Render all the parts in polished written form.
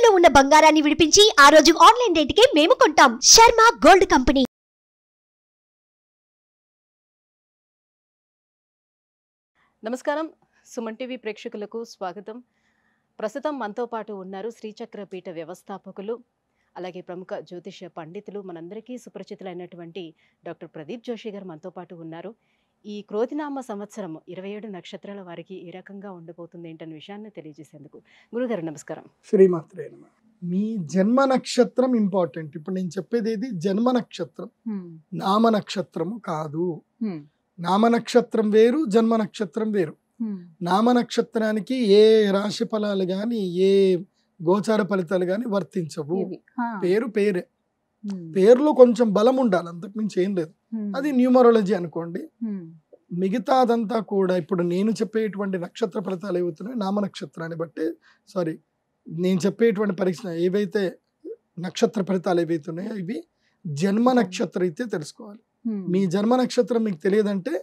తాకట్టులో ఉన్న బంగారాన్ని విడిపించి ఆ రోజు ఆన్లైన్ రేటుకే మేము కొంటాం. Sharma gold company. నమస్కారం, సుమన్ టీవీ ప్రేక్షకులకు స్వాగతం. ప్రస్తుతం మనతో పాటు ఉన్నారు శ్రీచక్ర పీఠ వ్యవస్థాపకులు, అలాగే ప్రముఖ జ్యోతిష పండితులు, మనందరికీ సుపరిచితులైనటువంటి డాక్టర్ ప్రదీప్ జోషి గారు మనతో పాటు ఉన్నారు. ఈ క్రోధినామ సంవత్సరం 27 నక్షత్రాల వారికి ఏ రకంగా ఉండబోతుంది ఏంటనే విషయాన్ని తెలియజేసేందుకు గురుగారు నమస్కారం. శ్రీమాత్రే నమః. మీ జన్మ నక్షత్రం ఇంపార్టెంట్. ఇప్పుడు నేను చెప్పేది ఏది, జన్మ నక్షత్రం, నామ నక్షత్రము కాదు. నామ నక్షత్రం వేరు, జన్మ నక్షత్రం వేరు. నామ నక్షత్రానికి ఏ రాశి ఫలాలు గాని ఏ గోచార ఫలితాలు గాని వర్తించవు. పేరు పేరే, పేరులో కొంచెం బలం ఉండాలి, అంతకుమించి ఏం లేదు. అది న్యూమరాలజీ అనుకోండి. మిగతాదంతా కూడా ఇప్పుడు నేను చెప్పేటువంటి నక్షత్ర ఫలితాలు ఏవవుతున్నాయి నామ నక్షత్రాన్ని బట్టి, సారీ నేను చెప్పేటువంటి పరీక్ష ఏవైతే నక్షత్ర ఫలితాలు ఏవైతున్నాయో ఇవి జన్మ నక్షత్రం అయితే తెలుసుకోవాలి. మీ జన్మ నక్షత్రం మీకు తెలియదంటే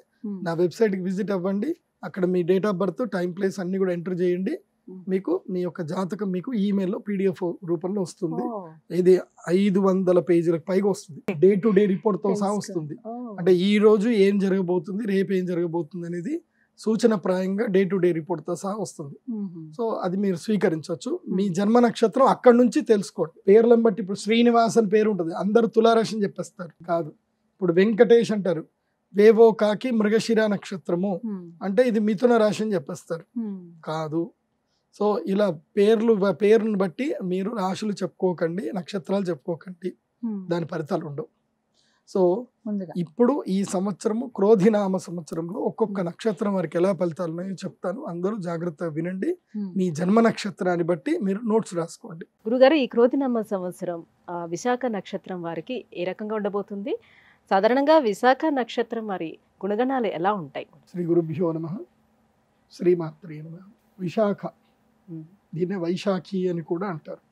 నా వెబ్సైట్కి విజిట్ అవ్వండి. అక్కడ మీ date of birth, time, place అన్ని కూడా ఎంటర్ చేయండి. మీకు మీ యొక్క జాతకం మీకు ఈమెయిల్లో PDF రూపంలో వస్తుంది. ఇది 500 పేజీలకు పైగా వస్తుంది. డే టు డే రిపోర్ట్ తో సహా వస్తుంది. అంటే ఈ రోజు ఏం జరగబోతుంది, రేపు ఏం జరగబోతుంది అనేది సూచన ప్రాయంగా డే టు డే రిపోర్ట్ తో సహా వస్తుంది. సో అది మీరు స్వీకరించవచ్చు. మీ జన్మ నక్షత్రం అక్కడ నుంచి తెలుసుకోండి. పేర్లను బట్టి ఇప్పుడు శ్రీనివాస్ అని పేరు ఉంటుంది, అందరు తులారాశి అని చెప్పేస్తారు. కాదు. ఇప్పుడు వెంకటేష్ అంటారు, వేవో కాకి మృగశిర నక్షత్రము అంటే ఇది మిథున రాశి అని చెప్పేస్తారు. కాదు. సో ఇలా పేరును బట్టి మీరు రాశులు చెప్పుకోకండి, నక్షత్రాలు చెప్పుకోకండి, దాని ఫలితాలు ఉండవు. సో ఇప్పుడు ఈ సంవత్సరము క్రోధినామ సంవత్సరంలో ఒక్కొక్క నక్షత్రం వారికి ఎలా ఫలితాలు ఉన్నాయో చెప్తాను. అందరూ జాగ్రత్తగా వినండి. మీ జన్మ నక్షత్రాన్ని బట్టి మీరు నోట్స్ రాసుకోండి. గురుగారు, ఈ క్రోధినామ సంవత్సరం విశాఖ నక్షత్రం వారికి ఏ రకంగా ఉండబోతుంది? సాధారణంగా విశాఖ నక్షత్రం వారి గుణగణాలు ఎలా ఉంటాయి? శ్రీ గురుభ్యో నమః. శ్రీమాత్రే నమః. విశాఖ, దీన్ని వైశాఖి అని కూడా అంటారు.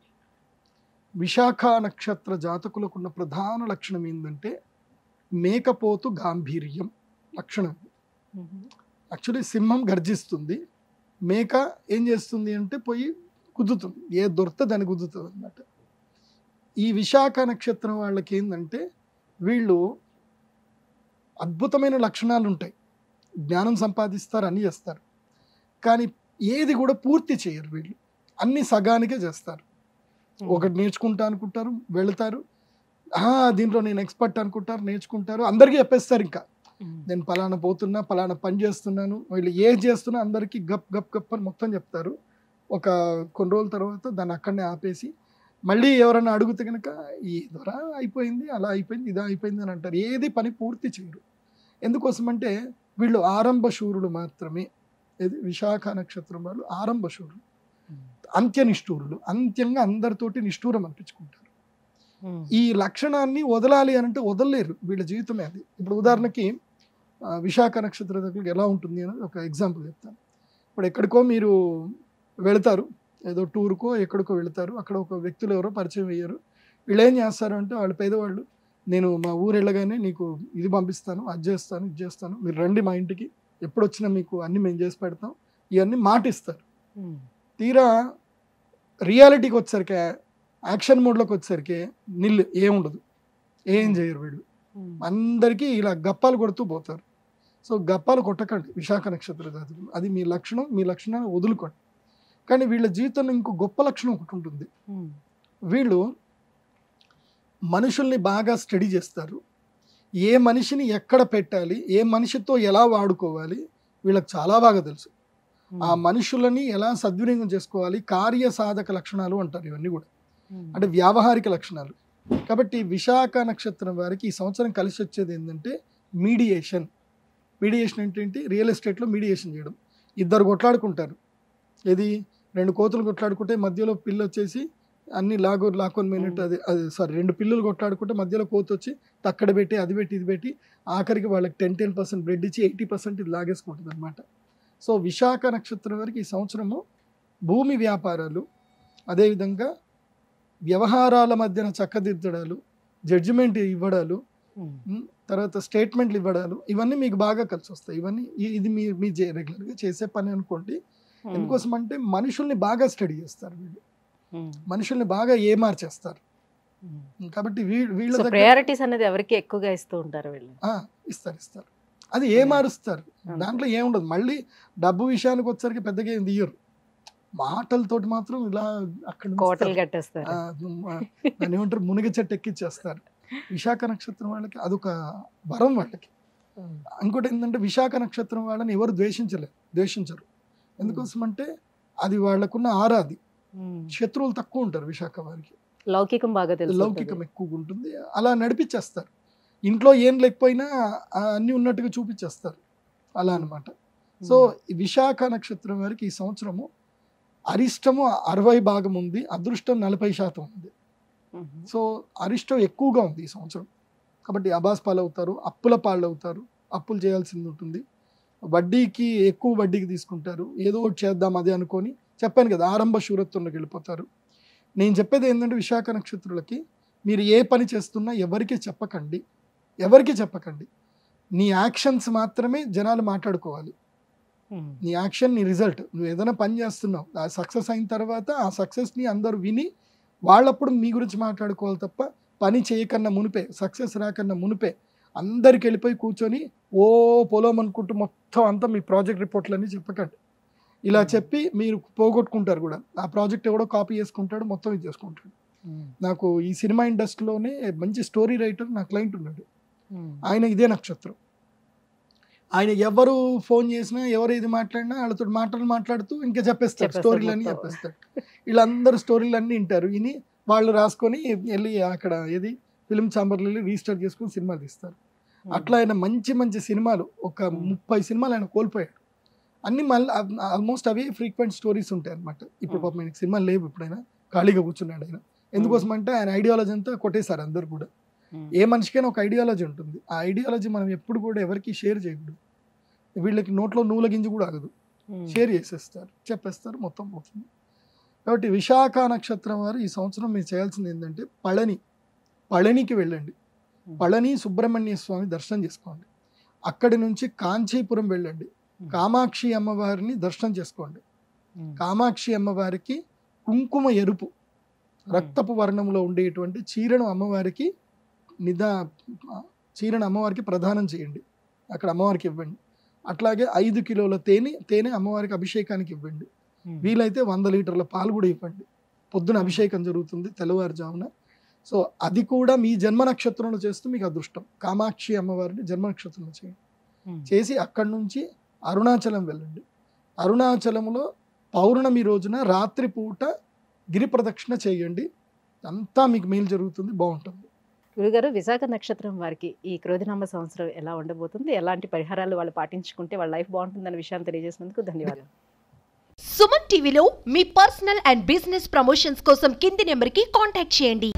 విశాఖ నక్షత్ర జాతకులకు ఉన్న ప్రధాన లక్షణం ఏంటంటే మేకపోతు గాంభీర్యం లక్షణం. యాక్చువల్లీ సింహం గర్జిస్తుంది, మేక ఏం చేస్తుంది అంటే పోయి గుద్దుతుంది, ఏ దొరికితే దాన్ని గుద్దుతుంది అన్నమాట. ఈ విశాఖ నక్షత్రం వాళ్ళకి ఏంటంటే వీళ్ళు అద్భుతమైన లక్షణాలు ఉంటాయి, జ్ఞానం సంపాదిస్తారు, అన్నీ చేస్తారు, కానీ ఏది కూడా పూర్తి చేయరు. వీళ్ళు అన్ని సగానికే చేస్తారు. ఒకటి నేర్చుకుంటా అనుకుంటారు, వెళతారు, దీంట్లో నేను ఎక్స్పర్ట్ అనుకుంటారు, నేర్చుకుంటారు, అందరికీ చెప్పేస్తారు. ఇంకా నేను పలానా పోతున్నా, పలానా పని చేస్తున్నాను, వీళ్ళు ఏది చేస్తున్నా అందరికీ గప్ గప్ గప్ అని మొత్తం చెప్తారు. ఒక కొన్ని రోజుల తర్వాత దాన్ని అక్కడనే ఆపేసి మళ్ళీ ఎవరైనా అడిగితే కనుక ఈ ద్వారా అయిపోయింది, అలా అయిపోయింది, ఇదా అయిపోయింది అని అంటారు. ఏది పని పూర్తి చేయరు. ఎందుకోసమంటే వీళ్ళు ఆరంభ శూరులు మాత్రమే. ఇది విశాఖ నక్షత్రం వాళ్ళు ఆరంభ శూరులు, అంత్యనిష్ఠూరులు. అంత్యంగా అందరితోటి నిష్ఠూరం అనిపించుకుంటారు. ఈ లక్షణాన్ని వదలాలి అని అంటే వదలలేరు, వీళ్ళ జీవితమే అది. ఇప్పుడు ఉదాహరణకి విశాఖ నక్షత్ర దగ్గరికి ఎలా ఉంటుంది అనేది ఒక ఎగ్జాంపుల్ చెప్తాను. ఇప్పుడు ఎక్కడికో మీరు వెళతారు, ఏదో టూర్కో ఎక్కడికో వెళతారు, అక్కడ ఒక వ్యక్తులు ఎవరో పరిచయం అయ్యారు. వీళ్ళు ఏం చేస్తారు అంటే వాళ్ళు పేదవాళ్ళు, నేను మా ఊరు వెళ్ళగానే నీకు ఇది పంపిస్తాను, అది చేస్తాను, ఇది చేస్తాను, మీరు రండి మా ఇంటికి, ఎప్పుడు వచ్చినా మీకు అన్ని మేము చేసి పెడతాం, ఇవన్నీ మాటిస్తారు. తీరా రియాలిటీకి వచ్చేసరికి, యాక్షన్ మోడ్లోకి వచ్చేసరికి నిల్లు ఏముండదు, ఏం చేయరు వీళ్ళు. అందరికీ ఇలా గప్పాలు కొడుతూ పోతారు. సో గప్పాలు కొట్టకండి విశాఖ నక్షత్ర జాతకులు, అది మీ లక్షణం, మీ లక్షణాన్ని వదులుకోండి. కానీ వీళ్ళ జీవితంలో ఇంకో గొప్ప లక్షణం ఒకటి ఉంటుంది. వీళ్ళు మనుషుల్ని బాగా స్టడీ చేస్తారు. ఏ మనిషిని ఎక్కడ పెట్టాలి, ఏ మనిషితో ఎలా వాడుకోవాలి వీళ్ళకి చాలా బాగా తెలుసు. ఆ మనుషులని ఎలా సద్వినియోగం చేసుకోవాలి, కార్యసాధక లక్షణాలు అంటారు ఇవన్నీ కూడా, అంటే వ్యావహారిక లక్షణాలు. కాబట్టి విశాఖ నక్షత్రం వారికి ఈ సంవత్సరం కలిసి వచ్చేది ఏంటంటే మీడియేషన్. మీడియేషన్ ఏంటంటే రియల్ ఎస్టేట్లో మీడియేషన్ చేయడం. ఇద్దరు కొట్లాడుకుంటారు, ఏది 2 కోతులు కొట్లాడుకుంటే మధ్యలో పిల్ల వచ్చేసి అన్ని లాక్కొని పోయినట్టు, అది సారీ 2 పిల్లలు కొట్లాడుకుంటే మధ్యలో కోత వచ్చి అక్కడ పెట్టి అది పెట్టి ఇది పెట్టి ఆఖరికి వాళ్ళకి 10% బ్రెడ్ ఇచ్చి 80% ఇది లాగేసుకుంటుంది అనమాట. సో విశాఖ నక్షత్రం వరకు ఈ సంవత్సరము భూమి వ్యాపారాలు, అదేవిధంగా వ్యవహారాల మధ్యన చక్కదిద్దడాలు, జడ్జిమెంట్ ఇవ్వడాలు, తర్వాత స్టేట్మెంట్లు ఇవ్వడాలు, ఇవన్నీ మీకు బాగా కలిసి వస్తాయి. ఇవన్నీ ఇది మీ రెగ్యులర్గా చేసే పని అనుకోండి. ఎందుకోసం అంటే మనుషుల్ని బాగా స్టడీ చేస్తారు వీళ్ళు. మనుషుల్ని బాగా ఏమార్చేస్తారు. కాబట్టి వీళ్ళ దగ్గర ప్రయారిటీస్ అనేది ఎవరికి ఎక్కువగా ఇస్తూ ఉంటారు వీళ్ళు. ఇస్తారు అది ఏమారుస్తారు. దాంట్లో ఏముండదు. మళ్ళీ డబ్బు విషయానికి వచ్చేసరికి పెద్దగా ఏం తీయరు. మాటలతోటి మాత్రం ఇలా అక్కడ కోటలు కట్టేస్తారు, దాన్ని ఏమంటారు మునిగ చెట్టు ఎక్కిచ్చేస్తారు. విశాఖ నక్షత్రం వాళ్ళకి అదొక వరం వాళ్ళకి. ఇంకోటి ఏంటంటే విశాఖ నక్షత్రం వాళ్ళని ఎవరు ద్వేషించరు. ఎందుకోసం అంటే అది వాళ్ళకున్న ఆరాది. శత్రువులు తక్కువ ఉంటారు విశాఖ వారికి. లౌకికం బాగా తెలుసు, లౌకికం ఎక్కువగా ఉంటుంది. అలా నడిపించేస్తారు. ఇంట్లో ఏం లేకపోయినా అన్ని ఉన్నట్టుగా చూపించేస్తారు అలా అనమాట. సో ఈ విశాఖ నక్షత్రం వారికి ఈ సంవత్సరము అరిష్టము 60% ఉంది, అదృష్టం 40% ఉంది. సో అరిష్టం ఎక్కువగా ఉంది ఈ సంవత్సరం. కాబట్టి అబాస్ పాలవుతారు, అప్పుల పాలవుతారు, అప్పులు చేయాల్సింది ఉంటుంది. వడ్డీకి ఎక్కువ వడ్డీకి తీసుకుంటారు. ఏదో ఒకటి చేద్దాం అదే అనుకొని, చెప్పాను కదా ఆరంభ శూరత్వంలోకి వెళ్ళిపోతారు. నేను చెప్పేది ఏంటంటే విశాఖ నక్షత్రులకి మీరు ఏ పని చేస్తున్నా ఎవరికి చెప్పకండి. నీ యాక్షన్స్ మాత్రమే జనాలు మాట్లాడుకోవాలి. నీ యాక్షన్, నీ రిజల్ట్. నువ్వు ఏదైనా పని చేస్తున్నావు, ఆ సక్సెస్ అయిన తర్వాత ఆ సక్సెస్ని అందరూ విని వాళ్ళప్పుడు మీ గురించి మాట్లాడుకోవాలి తప్ప పని చేయకన్నా మునిపే, సక్సెస్ రాకన్నా మునిపే అందరికి వెళ్ళిపోయి కూర్చొని ఓ పొలం అనుకుంటూ మొత్తం అంతా మీ ప్రాజెక్ట్ రిపోర్ట్లన్నీ చెప్పకండి. ఇలా చెప్పి మీరు పోగొట్టుకుంటారు కూడా. ఆ ప్రాజెక్ట్ ఎవడో కాపీ చేసుకుంటాడు, మొత్తం ఇది చేసుకుంటాడు. నాకు ఈ సినిమా ఇండస్ట్రీలోనే మంచి స్టోరీ రైటర్ నా క్లయింట్ ఉన్నాడు. ఆయన ఇదే నక్షత్రం. ఆయన ఎవరు ఫోన్ చేసినా ఎవరు ఇది మాట్లాడినా వాళ్ళతో మాట్లాడుతూ ఇంకా చెప్పేస్తాడు, స్టోరీలన్నీ చెప్పేస్తాడు. వీళ్ళందరూ స్టోరీలన్నీ వింటారు, విని వాళ్ళు రాసుకొని వెళ్ళి అక్కడ ఏది ఫిల్మ్ ఛాంబర్లో వెళ్ళి రిజిస్టర్ చేసుకుని సినిమాలు తీస్తారు. అట్లా ఆయన మంచి మంచి సినిమాలు, ఒక 30 సినిమాలు ఆయన కోల్పోయాడు. అన్ని మళ్ళీ ఆల్మోస్ట్ అవే ఫ్రీక్వెంట్ స్టోరీస్ ఉంటాయి అనమాట. ఇప్పుడు పాపం ఆయనకి సినిమాలు లేవు, ఇప్పుడైనా ఖాళీగా కూర్చున్నాడు ఆయన. ఎందుకోసం అంటే ఆయన ఐడియాలజీ అంతా కొట్టేశారు అందరు కూడా. ఏ మనిషికైనా ఒక ఐడియాలజీ ఉంటుంది. ఆ ఐడియాలజీ మనం ఎప్పుడు కూడా ఎవరికి షేర్ చేయకూడదు. వీళ్ళకి నోట్లో నూల గింజ కూడా ఆగదు, షేర్ చేసేస్తారు, చెప్పేస్తారు, మొత్తం పోతుంది. కాబట్టి విశాఖ నక్షత్రం వారు ఈ సంవత్సరం మీరు చేయాల్సింది ఏంటంటే పళనికి వెళ్ళండి. పళని సుబ్రహ్మణ్య స్వామి దర్శనం చేసుకోండి. అక్కడి నుంచి కాంచీపురం వెళ్ళండి, కామాక్షి అమ్మవారిని దర్శనం చేసుకోండి. కామాక్షి అమ్మవారికి కుంకుమ ఎరుపు రక్తపు వర్ణంలో ఉండేటువంటి చీరను అమ్మవారికి ప్రదానం చేయండి. అక్కడ అమ్మవారికి ఇవ్వండి. అట్లాగే 5 కిలోల తేనె అమ్మవారికి అభిషేకానికి ఇవ్వండి. వీలైతే 100 లీటర్ల పాలు కూడా ఇవ్వండి. పొద్దున అభిషేకం జరుగుతుంది తెల్లవారుజామున. సో అది కూడా మీ జన్మ నక్షత్రంలో చేస్తూ మీకు అదృష్టం. కామాక్షి అమ్మవారిని జన్మ నక్షత్రంలో చేయండి. చేసి అక్కడి నుంచి అరుణాచలం వెళ్ళండి. అరుణాచలంలో పౌర్ణమి రోజున రాత్రి పూట గిరి ప్రదక్షిణ చేయండి. అంతా మీకు మేలు జరుగుతుంది, బాగుంటుంది. గురుగారు, విశాఖ నక్షత్రం వారికి ఈ క్రోధినామ సంవత్సరం ఎలా ఉండబోతుంది, ఎలాంటి పరిహారాలు వాళ్ళు పాటించుకుంటే వాళ్ళ లైఫ్ బాగుంటుందనే విషయాన్ని తెలియజేసినందుకు ధన్యవాదాలు. సుమన్ టీవీలో మీ పర్సనల్ అండ్ బిజినెస్ ప్రమోషన్స్ కోసం కింది నెంబర్కి కాంటాక్ట్ చేయండి.